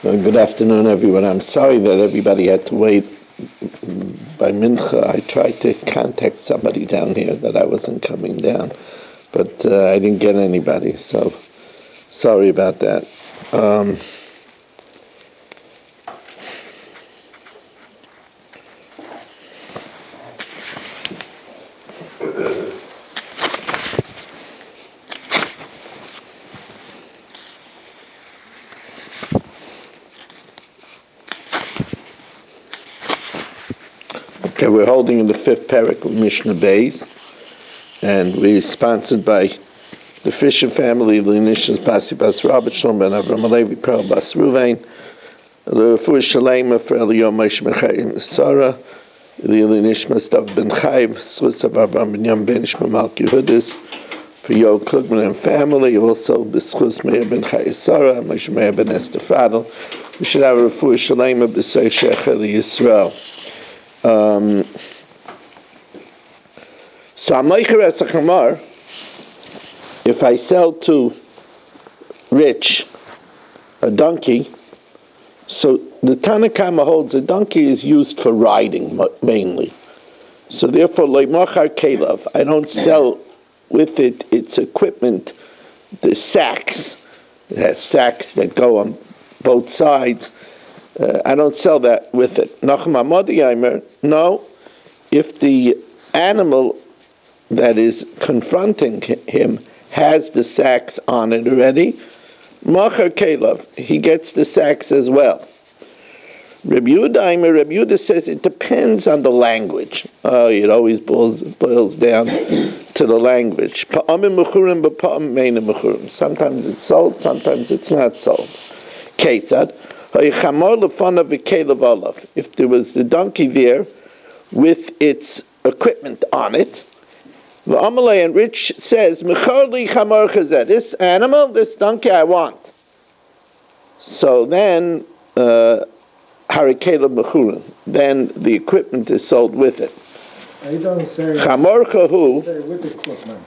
Good afternoon, everyone. I'm sorry that everybody had to wait by Mincha. I tried to contact somebody down here that I wasn't coming down, but I didn't get anybody, so sorry about that. Okay, we're holding in the fifth parak of Mishna Beis, and we're sponsored by the Fisher family, the Nishnas Basi Basra, Shalom ben Avram Alevi, Pearl Bas Ruvain, the Refuah Shalema for Yomis Mechayim Sarah, the Nishmas Dav ben Chayv, Swiss of Avram ben Yam ben Ishma Malki Hudis, for Yo Klugman and family, also B'schus Meir ben Chayv Sarah, Moshe Meir ben Esther Fradel. We should have a Refuah Shalema B'Sei Shecha Yisrael. So Amaycher as a Chamar, if I sell to Rich a donkey, so the Tanakama holds a donkey is used for riding mainly. So therefore, Leimachar Kelev, I don't sell with it its equipment, the sacks. It has sacks that go on both sides. I don't sell that with it. No, if the animal that is confronting him has the sacks on it already, Machar Kelev, he gets the sacks as well. Rabbi Yehuda says it depends on the language. It always boils down to the language. Sometimes it's sold, sometimes it's not sold. Ketzad. If there was the donkey there with its equipment on it, and Rich says, this animal, this donkey I want. So then, then the equipment is sold with it. He doesn't say with equipment.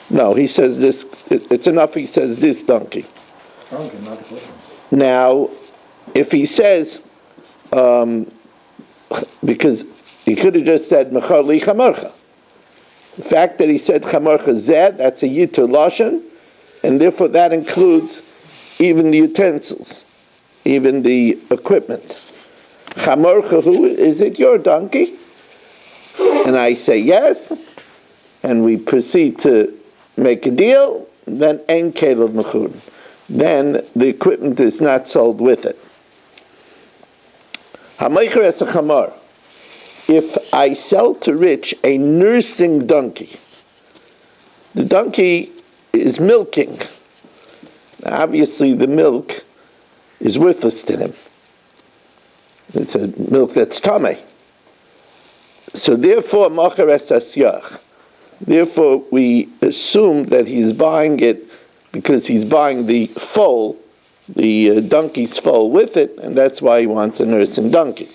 No, he says this, it's enough he says this donkey. Donkey, not equipment. Now, if he says, because he could have just said, Mechar li chamarcha. The fact that he said chamarcha zed, that's a yitur lashon, and therefore that includes even the utensils, even the equipment. Chamarcha hu, is it your donkey? And I say yes, and we proceed to make a deal, then ein kelev mechur. Then the equipment is not sold with it. Hamaycher es a chamar. If I sell to Rich a nursing donkey, the donkey is milking. Now, obviously, the milk is worthless to him. It's a milk that's tamei. So therefore, macher es asyach. Therefore, we assume that he's buying it because he's buying the foal, the donkey's foal with it, and that's why he wants a nursing donkey.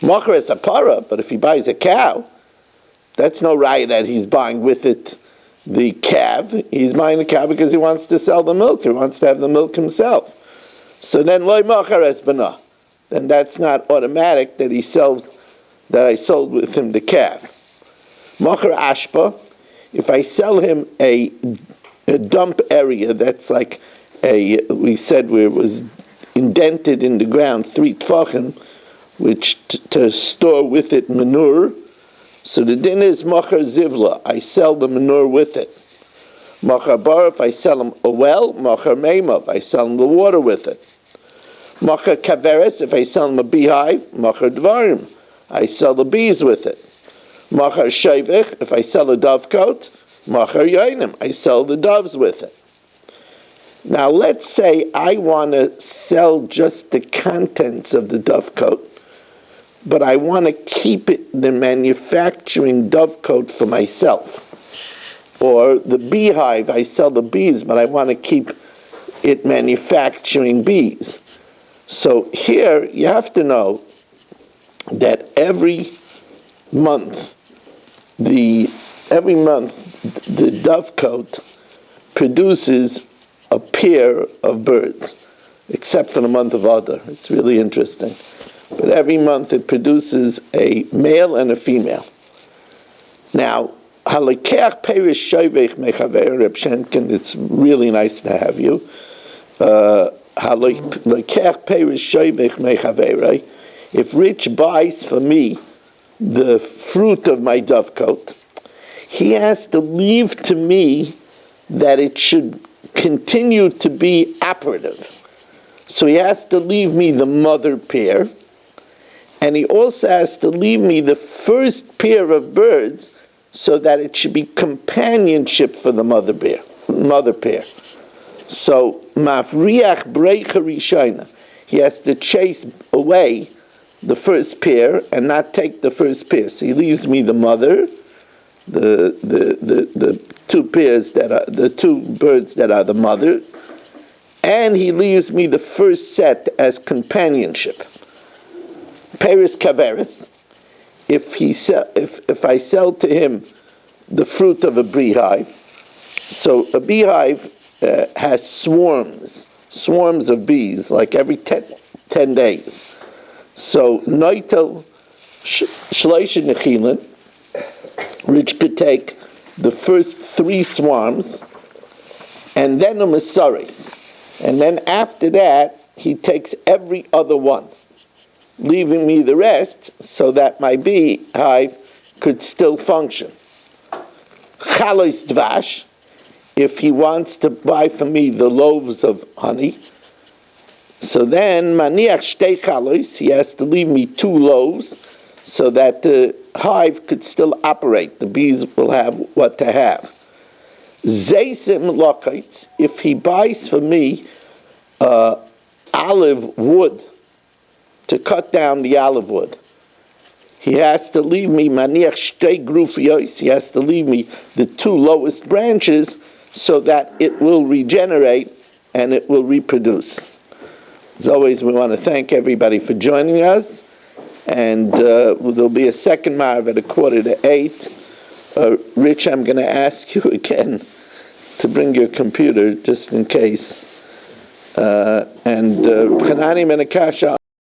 Macher es a para, but if he buys a cow, that's no raya that he's buying with it the calf. He's buying the cow because he wants to sell the milk. He wants to have the milk himself. So then loy macher es bana. Then that's not automatic that he sells, that I sold with him the calf. Macher ashpa, if I sell him a dump area that's like we said where it was indented in the ground, 3 tfachim, which to store with it manure. So the din is machar zivla, I sell the manure with it. Machar bar, if I sell him a well, machar meimav, I sell him the water with it. Machar kaveres, if I sell him a beehive, machar dvarim, I sell the bees with it. Machar shevich, if I sell a dovecote, machar yoinim, I sell the doves with it. Now let's say I want to sell just the contents of the dovecote, but I want to keep it, the manufacturing dovecote, for myself. Or the beehive, I sell the bees, but I want to keep it manufacturing bees. So here you have to know that every month the dovecote produces a pair of birds. except for the month of Adar. It's really interesting. But every month it produces a male and a female. Now, Halakech Perish Shovech Mechaver Reb Shenkin, it's really nice to have you. Halakech Perish Shovech Mechaver, if Rich buys for me the fruit of my dovecote, he has to leave to me that it should continue to be operative. So he has to leave me the mother pair, and he also has to leave me the first pair of birds so that it should be companionship for the mother pair. So, Mafriach Breicha Rishona, he has to chase away the first pair and not take the first pair. So he leaves me the mother, the two pairs that are the two birds that are the mother, and he leaves me the first set as companionship. Peris Kaveris, if I sell to him the fruit of a beehive, so a beehive has swarms of bees, like every 10 days. So Noitel Shleisha Nechilin, Rich could take the first 3 swarms, and then a Masaris. And then after that, he takes every other one, leaving me the rest so that my beehive could still function. Chalos Dvash, if he wants to buy for me the loaves of honey, so then Maniach Shtei Chalos, he has to leave me 2 loaves so that the hive could still operate. The bees will have what to have. Zeisim Lokites, if he buys for me olive wood, to cut down the olive wood, he has to leave me Maniach Shtei Grufios, he has to leave me the 2 lowest branches so that it will regenerate and it will reproduce. As always, we want to thank everybody for joining us, and there'll be a second Ma'ariv at 7:45. Rich, I'm going to ask you again to bring your computer just in case. And Chanani Menakasha.